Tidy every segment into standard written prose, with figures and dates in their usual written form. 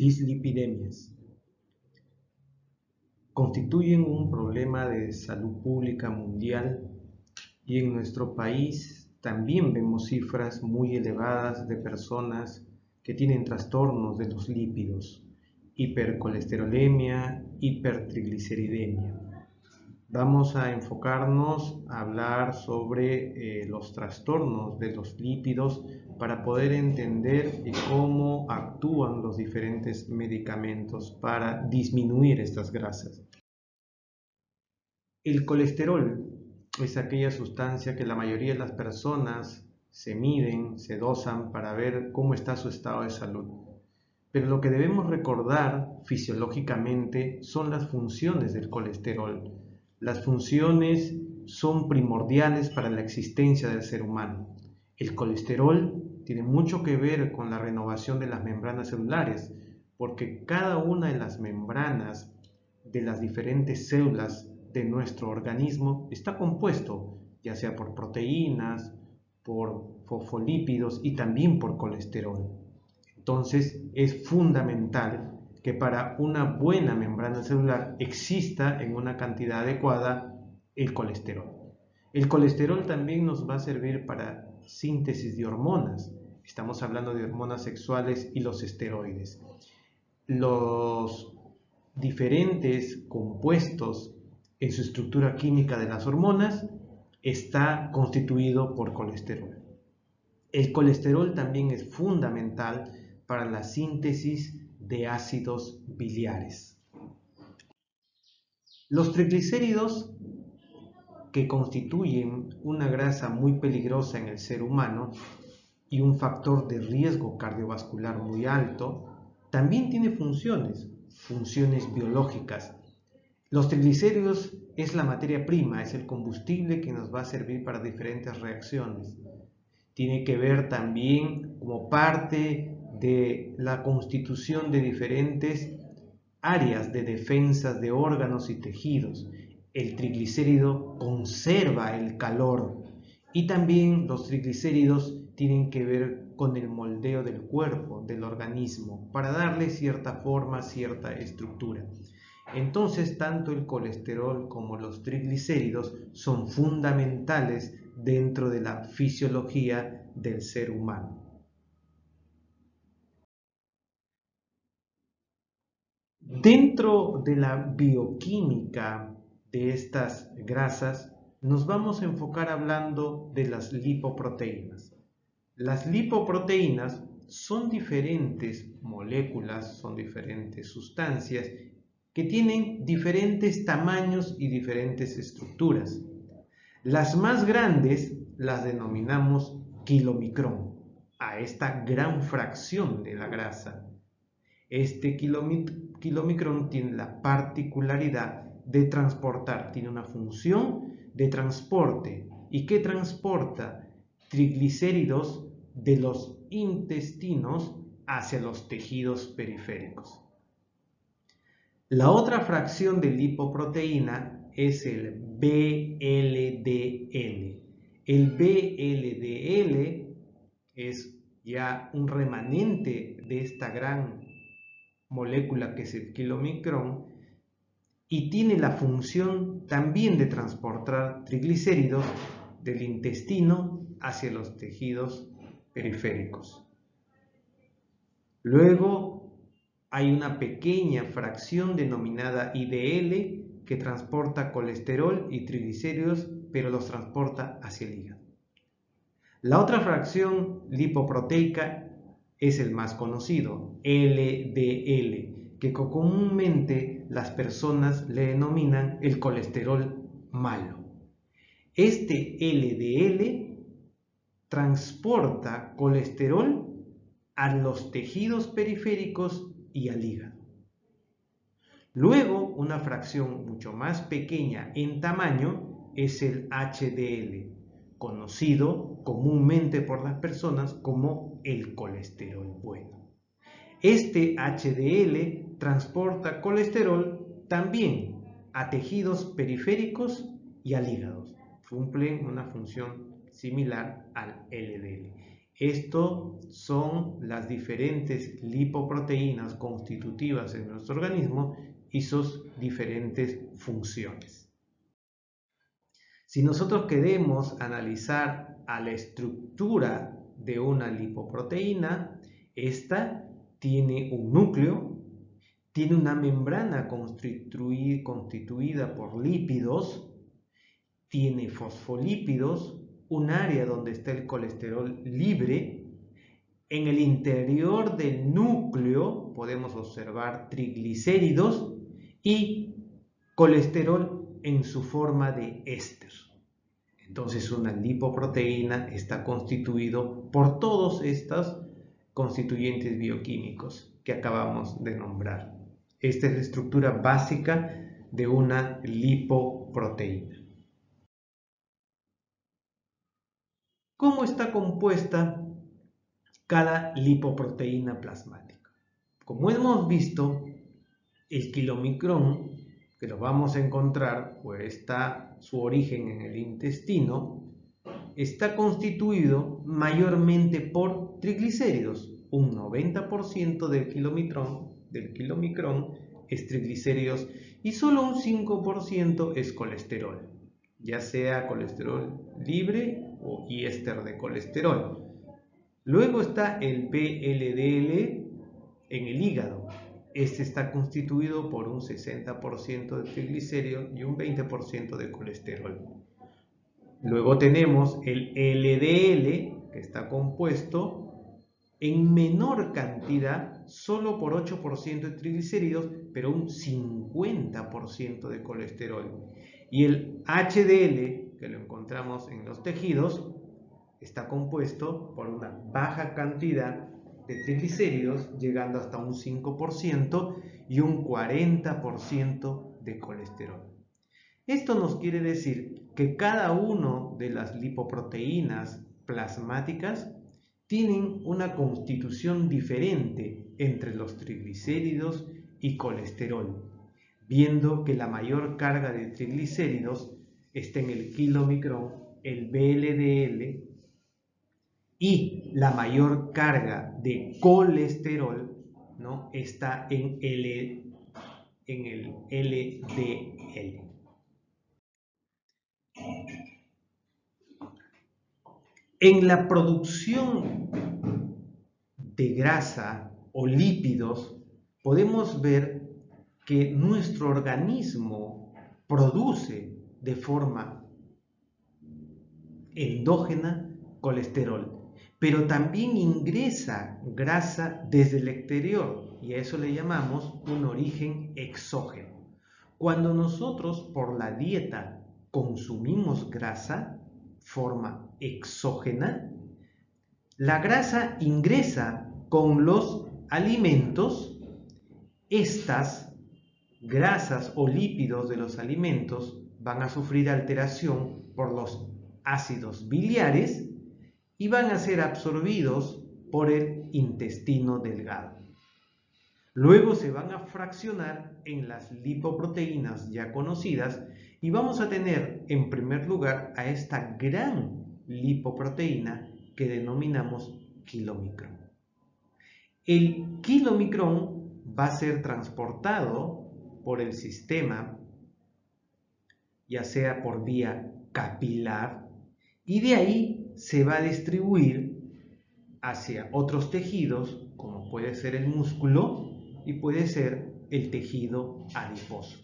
Dislipidemias constituyen un problema de salud pública mundial y en nuestro país también vemos cifras muy elevadas de personas que tienen trastornos de los lípidos, hipercolesterolemia, hipertrigliceridemia. Vamos a enfocarnos a hablar sobre los trastornos de los lípidos para poder entender cómo actúan los diferentes medicamentos para disminuir estas grasas. El colesterol es aquella sustancia que la mayoría de las personas se miden, se dosan para ver cómo está su estado de salud. Pero lo que debemos recordar fisiológicamente son las funciones del colesterol. Las funciones son primordiales para la existencia del ser humano. El colesterol tiene mucho que ver con la renovación de las membranas celulares, porque cada una de las membranas de las diferentes células de nuestro organismo está compuesto ya sea por proteínas, por fosfolípidos y también por colesterol. Entonces es fundamental que para una buena membrana celular exista en una cantidad adecuada el colesterol. El colesterol también nos va a servir para síntesis de hormonas. Estamos hablando de hormonas sexuales y los esteroides. Los diferentes compuestos en su estructura química de las hormonas está constituido por colesterol. El colesterol también es fundamental para la síntesis de ácidos biliares. Los triglicéridos, que constituyen una grasa muy peligrosa en el ser humano y un factor de riesgo cardiovascular muy alto, también tiene funciones biológicas. Los triglicéridos es la materia prima, es el combustible que nos va a servir para diferentes reacciones. Tiene que ver también como parte de la constitución de diferentes áreas de defensas de órganos y tejidos. El triglicérido conserva el calor y también los triglicéridos tienen que ver con el moldeo del cuerpo, del organismo, para darle cierta forma, cierta estructura. Entonces, tanto el colesterol como los triglicéridos son fundamentales dentro de la fisiología del ser humano. Dentro de la bioquímica de estas grasas, nos vamos a enfocar hablando de las lipoproteínas. Las lipoproteínas son diferentes moléculas, son diferentes sustancias que tienen diferentes tamaños y diferentes estructuras. Las más grandes las denominamos kilomicrón, a esta gran fracción de la grasa. Este kilomicrón tiene la particularidad de transportar, tiene una función de transporte. ¿Y qué transporta? Triglicéridos de los intestinos hacia los tejidos periféricos. La otra fracción de lipoproteína es el VLDL. El VLDL es ya un remanente de esta gran molécula que es el kilomicrón y tiene la función también de transportar triglicéridos del intestino hacia los tejidos periféricos. Luego hay una pequeña fracción denominada IDL que transporta colesterol y triglicéridos, pero los transporta hacia el hígado. La otra fracción lipoproteica es el más conocido, LDL, que comúnmente las personas le denominan el colesterol malo. Este LDL transporta colesterol a los tejidos periféricos y al hígado. Luego, una fracción mucho más pequeña en tamaño es el HDL, conocido comúnmente por las personas como el colesterol bueno. Este HDL transporta colesterol también a tejidos periféricos y al hígado. Cumple una función similar al LDL. Esto son las diferentes lipoproteínas constitutivas en nuestro organismo y sus diferentes funciones. Si nosotros queremos analizar a la estructura de una lipoproteína, esta tiene un núcleo, tiene una membrana constituida por lípidos, tiene fosfolípidos, un área donde está el colesterol libre. En el interior del núcleo podemos observar triglicéridos y colesterol en su forma de éster. Entonces una lipoproteína está constituido por todos estos constituyentes bioquímicos que acabamos de nombrar. Esta es la estructura básica de una lipoproteína. ¿Cómo está compuesta cada lipoproteína plasmática? Como hemos visto, el kilomicrón, que lo vamos a encontrar, pues está su origen en el intestino, está constituido mayormente por triglicéridos. Un 90% del kilomicrón es triglicéridos y solo un 5% es colesterol, ya sea colesterol libre o éster de colesterol. Luego está el VLDL en el hígado. Este está constituido por un 60% de triglicéridos y un 20% de colesterol. Luego tenemos el LDL, que está compuesto en menor cantidad, solo por 8% de triglicéridos, pero un 50% de colesterol. Y el HDL, que lo encontramos en los tejidos, está compuesto por una baja cantidad de triglicéridos, llegando hasta un 5% y un 40% de colesterol. Esto nos quiere decir que cada una de las lipoproteínas plasmáticas tienen una constitución diferente entre los triglicéridos y colesterol, viendo que la mayor carga de triglicéridos está en el kilomicrón, el VLDL, y la mayor carga de colesterol, ¿no?, está en el LDL. En la producción de grasa o lípidos podemos ver que nuestro organismo produce de forma endógena colesterol, pero también ingresa grasa desde el exterior y a eso le llamamos un origen exógeno. Cuando nosotros por la dieta consumimos grasa, forma exógena, la grasa ingresa con los alimentos. Estas grasas o lípidos de los alimentos van a sufrir alteración por los ácidos biliares y van a ser absorbidos por el intestino delgado. Luego se van a fraccionar en las lipoproteínas ya conocidas y vamos a tener en primer lugar a esta gran lipoproteína que denominamos kilomicrón. El kilomicrón va a ser transportado por el sistema, ya sea por vía capilar, y de ahí se va a distribuir hacia otros tejidos, como puede ser el músculo y puede ser el tejido adiposo.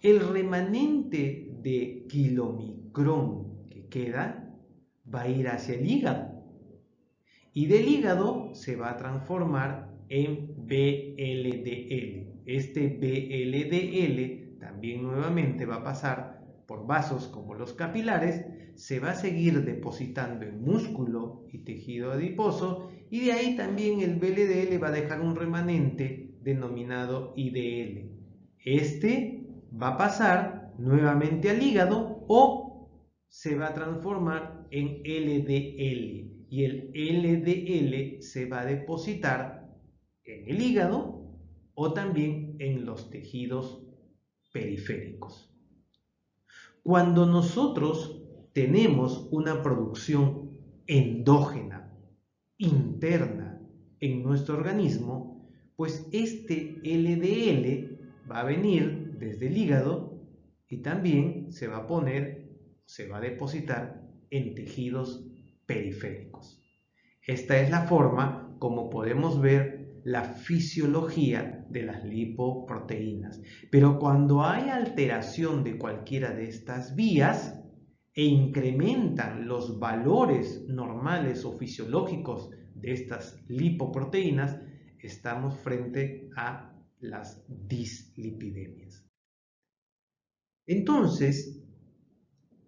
El remanente de kilomicrón que queda va a ir hacia el hígado y del hígado se va a transformar en VLDL. Este VLDL también nuevamente va a pasar por vasos como los capilares, se va a seguir depositando en músculo y tejido adiposo y de ahí también el VLDL va a dejar un remanente denominado IDL. Este va a pasar nuevamente al hígado o se va a transformar en LDL y el LDL se va a depositar en el hígado o también en los tejidos periféricos. Cuando nosotros tenemos una producción endógena interna en nuestro organismo, pues este LDL va a venir desde el hígado y también se va a poner, se va a depositar en tejidos periféricos. Esta es la forma como podemos ver la fisiología de las lipoproteínas. Pero cuando hay alteración de cualquiera de estas vías e incrementan los valores normales o fisiológicos de estas lipoproteínas, estamos frente a las dislipidemias. Entonces,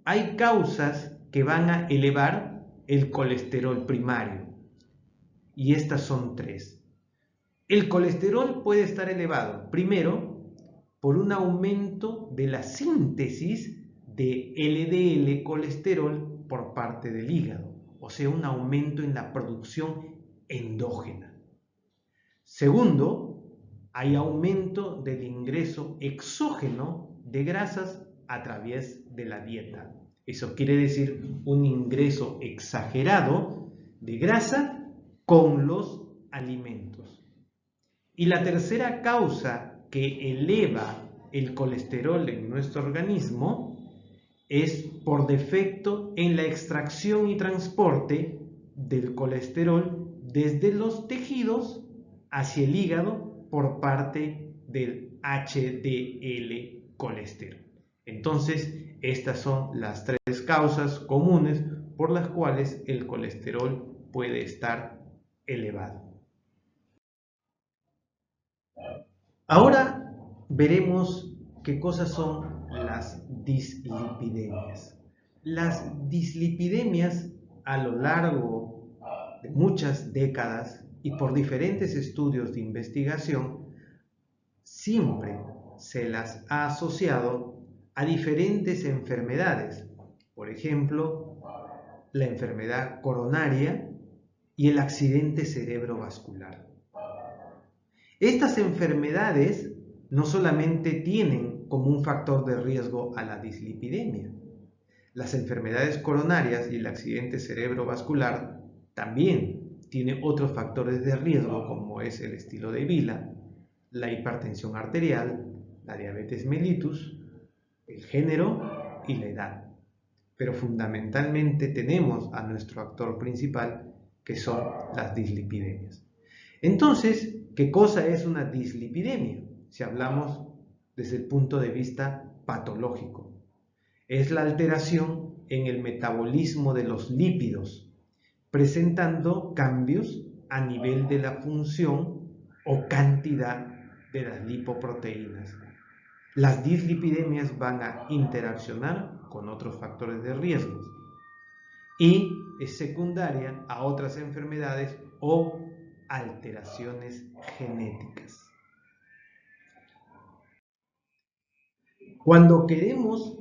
hay causas que van a elevar el colesterol primario, y estas son tres. El colesterol puede estar elevado, primero, por un aumento de la síntesis de LDL colesterol por parte del hígado, o sea, un aumento en la producción endógena. Segundo, hay aumento del ingreso exógeno de grasas a través de la dieta. Eso quiere decir un ingreso exagerado de grasa con los alimentos. Y la tercera causa que eleva el colesterol en nuestro organismo es por defecto en la extracción y transporte del colesterol desde los tejidos hacia el hígado por parte del HDL colesterol. Entonces, estas son las tres causas comunes por las cuales el colesterol puede estar elevado. Ahora veremos qué cosas son las dislipidemias. Las dislipidemias a lo largo de muchas décadas y por diferentes estudios de investigación siempre se las ha asociado a diferentes enfermedades, por ejemplo, la enfermedad coronaria y el accidente cerebrovascular. Estas enfermedades no solamente tienen como un factor de riesgo a la dislipidemia. Las enfermedades coronarias y el accidente cerebrovascular también tienen otros factores de riesgo como es el estilo de vida, la hipertensión arterial, la diabetes mellitus, el género y la edad. Pero fundamentalmente tenemos a nuestro actor principal que son las dislipidemias. Entonces, ¿qué cosa es una dislipidemia? Si hablamos desde el punto de vista patológico. Es la alteración en el metabolismo de los lípidos, presentando cambios a nivel de la función o cantidad de las lipoproteínas. Las dislipidemias van a interaccionar con otros factores de riesgo y es secundaria a otras enfermedades o alteraciones genéticas. Cuando queremos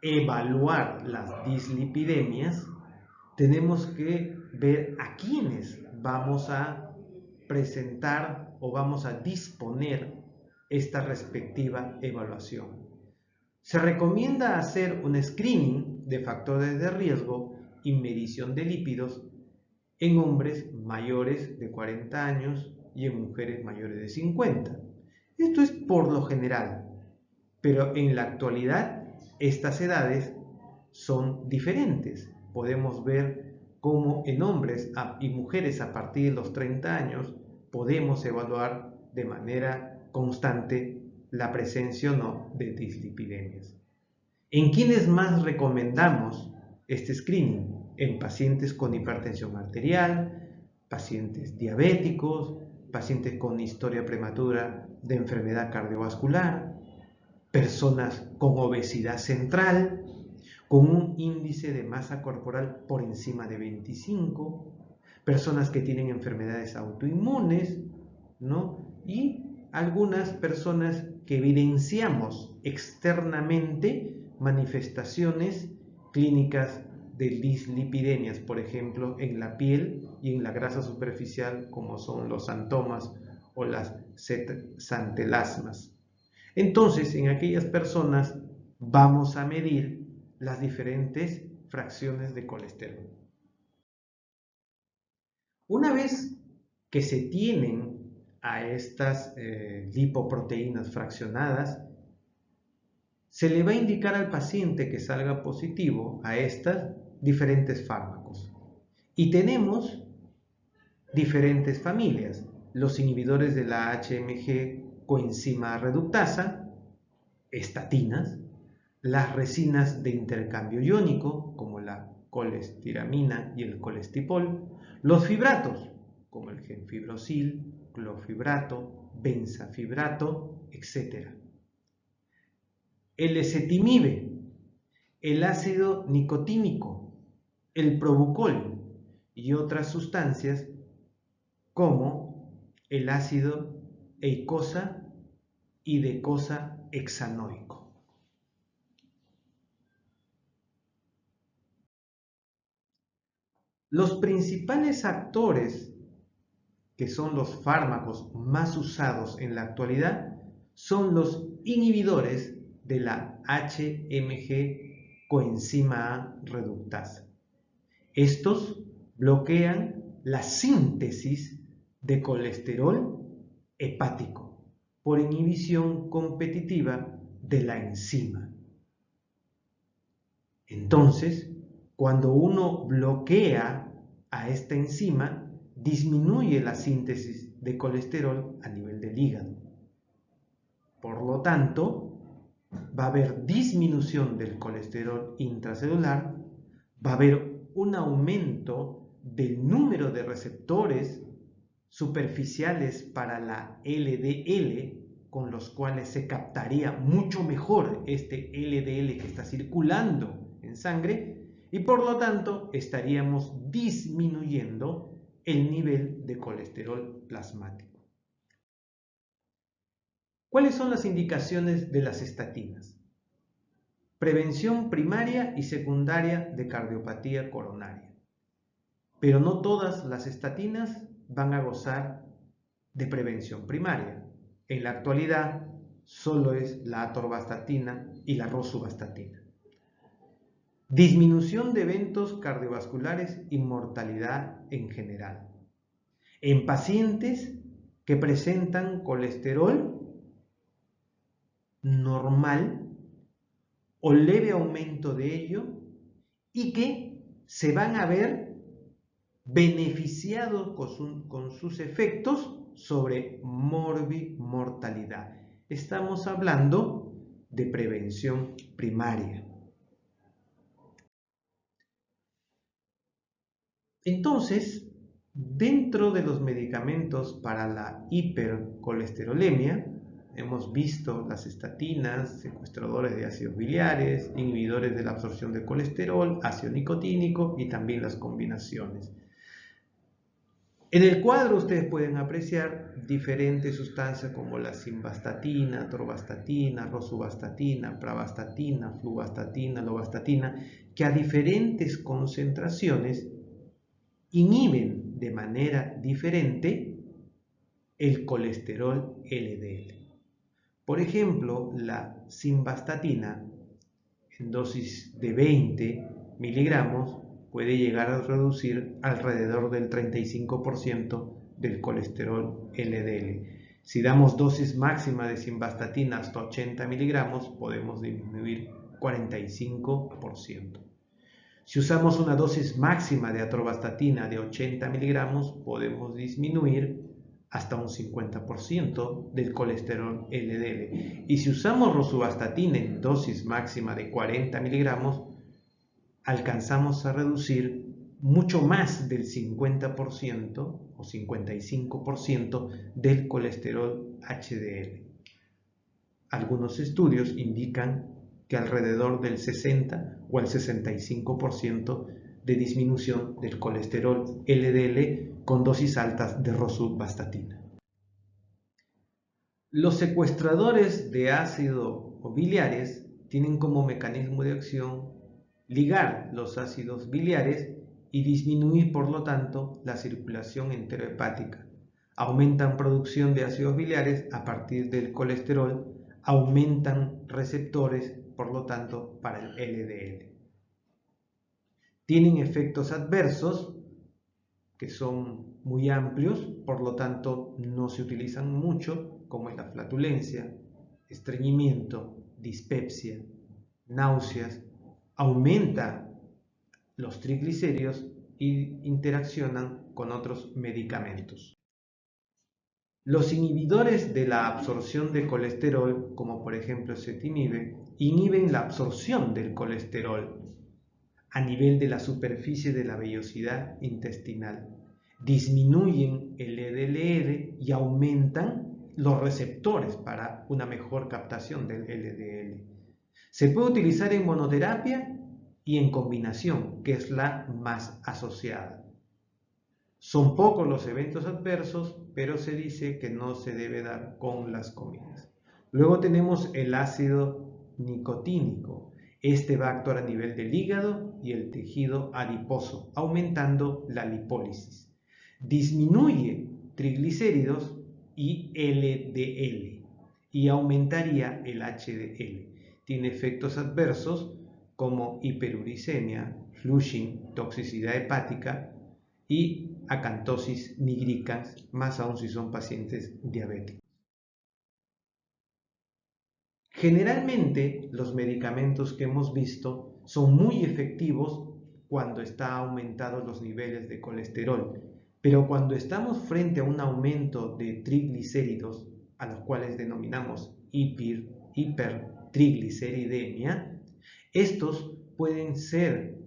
evaluar las dislipidemias, tenemos que ver a quiénes vamos a presentar o vamos a disponer esta respectiva evaluación. Se recomienda hacer un screening de factores de riesgo y medición de lípidos en hombres mayores de 40 años y en mujeres mayores de 50. Esto es por lo general, pero en la actualidad estas edades son diferentes. Podemos ver cómo en hombres y mujeres a partir de los 30 años podemos evaluar de manera constante la presencia o no de dislipidemias. ¿En quiénes más recomendamos este screening? En pacientes con hipertensión arterial, pacientes diabéticos, pacientes con historia prematura de enfermedad cardiovascular, personas con obesidad central, con un índice de masa corporal por encima de 25, personas que tienen enfermedades autoinmunes, ¿no? Y algunas personas que evidenciamos externamente manifestaciones clínicas de dislipidemias, por ejemplo, en la piel y en la grasa superficial, como son los xantomas o las xantelasmas. Entonces, en aquellas personas vamos a medir las diferentes fracciones de colesterol. Una vez que se tienen a estas lipoproteínas fraccionadas, se le va a indicar al paciente que salga positivo a estas diferentes fármacos. Y tenemos diferentes familias: los inhibidores de la HMG coenzima reductasa, estatinas, las resinas de intercambio iónico, como la colestiramina y el colestipol, los fibratos, como el genfibrosil, clofibrato, benzafibrato, etc. El ezetimibe, el ácido nicotínico, el probucol y otras sustancias como el ácido eicosa y decosa hexanoico. Los principales actores, que son los fármacos más usados en la actualidad, son los inhibidores de la HMG coenzima A reductasa. Estos bloquean la síntesis de colesterol hepático por inhibición competitiva de la enzima. Entonces, cuando uno bloquea a esta enzima, disminuye la síntesis de colesterol a nivel del hígado. Por lo tanto, va a haber disminución del colesterol intracelular, va a haber un aumento del número de receptores superficiales para la LDL, con los cuales se captaría mucho mejor este LDL que está circulando en sangre, y por lo tanto estaríamos disminuyendo el nivel de colesterol plasmático. ¿Cuáles son las indicaciones de las estatinas? Prevención primaria y secundaria de cardiopatía coronaria. Pero no todas las estatinas van a gozar de prevención primaria. En la actualidad solo es la atorvastatina y la rosuvastatina. Disminución de eventos cardiovasculares y mortalidad en general. En pacientes que presentan colesterol normal o leve aumento de ello y que se van a ver beneficiados con sus efectos sobre morbimortalidad. Estamos hablando de prevención primaria. Entonces, dentro de los medicamentos para la hipercolesterolemia, hemos visto las estatinas, secuestradores de ácidos biliares, inhibidores de la absorción de colesterol, ácido nicotínico y también las combinaciones. En el cuadro ustedes pueden apreciar diferentes sustancias como la simvastatina, atorvastatina, rosuvastatina, pravastatina, fluvastatina, lovastatina, que a diferentes concentraciones inhiben de manera diferente el colesterol LDL. Por ejemplo, la simvastatina en dosis de 20 miligramos puede llegar a reducir alrededor del 35% del colesterol LDL. Si damos dosis máxima de simvastatina hasta 80 miligramos, podemos disminuir 45%. Si usamos una dosis máxima de atorvastatina de 80 miligramos, podemos disminuir hasta un 50% del colesterol LDL. Y si usamos rosuvastatina en dosis máxima de 40 miligramos, alcanzamos a reducir mucho más del 50% o 55% del colesterol HDL. Algunos estudios indican que alrededor del 60 o el 65% de disminución del colesterol LDL con dosis altas de rosuvastatina. Los secuestradores de ácido biliares tienen como mecanismo de acción ligar los ácidos biliares y disminuir, por lo tanto, la circulación enterohepática. Aumentan producción de ácidos biliares a partir del colesterol, aumentan receptores, por lo tanto, para el LDL. Tienen efectos adversos que son muy amplios, por lo tanto no se utilizan mucho, como es la flatulencia, estreñimiento, dispepsia, náuseas, aumenta los triglicéridos e interaccionan con otros medicamentos. Los inhibidores de la absorción de colesterol, como por ejemplo ezetimibe, inhiben la absorción del colesterol a nivel de la superficie de la vellosidad intestinal, disminuyen el LDL y aumentan los receptores para una mejor captación del LDL. Se puede utilizar en monoterapia y en combinación, que es la más asociada. Son pocos los eventos adversos, pero se dice que no se debe dar con las comidas. Luego tenemos el ácido nicotínico. Este va a actuar a nivel del hígado y el tejido adiposo, aumentando la lipólisis. Disminuye triglicéridos y LDL y aumentaría el HDL. Tiene efectos adversos como hiperuricemia, flushing, toxicidad hepática y acantosis nigricans, más aún si son pacientes diabéticos. Generalmente los medicamentos que hemos visto son muy efectivos cuando están aumentados los niveles de colesterol, pero cuando estamos frente a un aumento de triglicéridos, a los cuales denominamos hipertrigliceridemia, estos pueden ser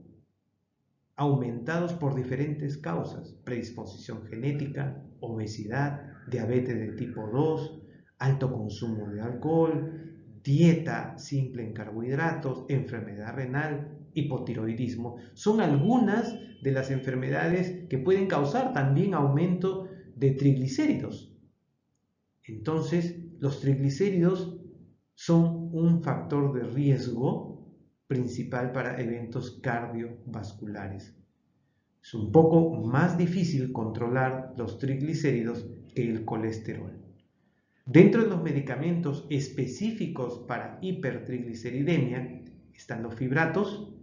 aumentados por diferentes causas: predisposición genética, obesidad, diabetes de tipo 2, alto consumo de alcohol, dieta simple en carbohidratos, enfermedad renal, hipotiroidismo. Son algunas de las enfermedades que pueden causar también aumento de triglicéridos. Entonces, los triglicéridos son un factor de riesgo principal para eventos cardiovasculares. Es un poco más difícil controlar los triglicéridos que el colesterol. Dentro de los medicamentos específicos para hipertrigliceridemia están los fibratos,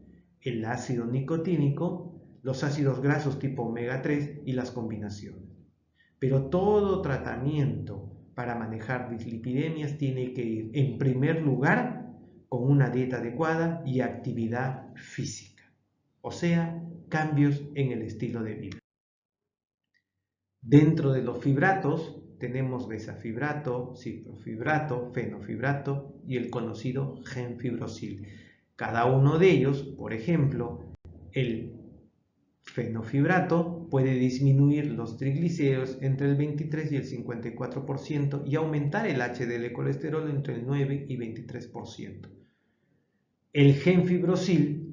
el ácido nicotínico, los ácidos grasos tipo omega 3 y las combinaciones. Pero todo tratamiento para manejar dislipidemias tiene que ir en primer lugar con una dieta adecuada y actividad física, o sea, cambios en el estilo de vida. Dentro de los fibratos tenemos besafibrato, ciprofibrato, fenofibrato y el conocido gemfibrosil. Cada uno de ellos, por ejemplo, el fenofibrato puede disminuir los triglicéridos entre el 23 y el 54% y aumentar el HDL colesterol entre el 9 y 23%. El gemfibrosil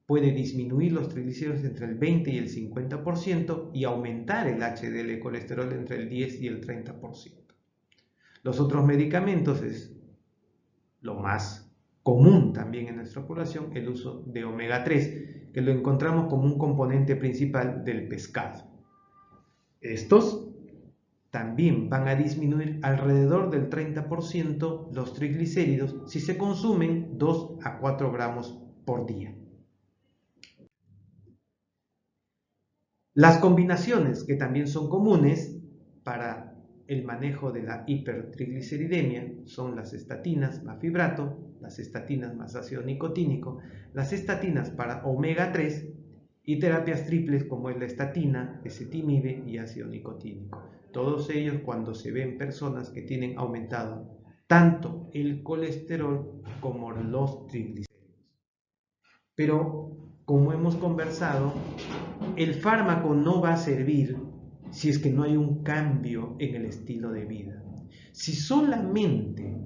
puede disminuir los triglicéridos entre el 20 y el 50% y aumentar el HDL colesterol entre el 10 y el 30%. Los otros medicamentos es lo más común también en nuestra población, el uso de omega 3, que lo encontramos como un componente principal del pescado. Estos también van a disminuir alrededor del 30% los triglicéridos si se consumen 2 a 4 gramos por día. Las combinaciones que también son comunes para el manejo de la hipertrigliceridemia son las estatinas más fibrato, las estatinas más ácido nicotínico, las estatinas para omega 3 y terapias triples como es la estatina, ezetimibe y ácido nicotínico. Todos ellos cuando se ven personas que tienen aumentado tanto el colesterol como los triglicéridos. Pero como hemos conversado, el fármaco no va a servir si es que no hay un cambio en el estilo de vida. Si solamente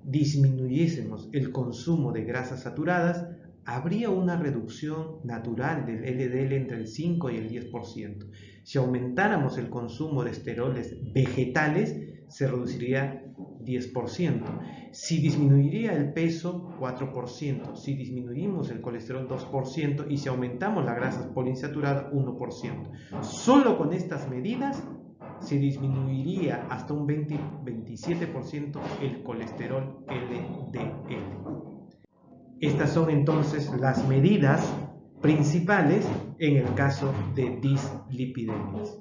disminuyésemos el consumo de grasas saturadas, habría una reducción natural del LDL entre el 5 y el 10%. Si aumentáramos el consumo de esteroles vegetales, se reduciría 10%. Si disminuiría el peso, 4%. Si disminuimos el colesterol, 2%. Y si aumentamos las grasas poliinsaturadas, 1%. Solo con estas medidas se disminuiría hasta un 20-27% el colesterol LDL. Estas son entonces las medidas principales en el caso de dislipidemias.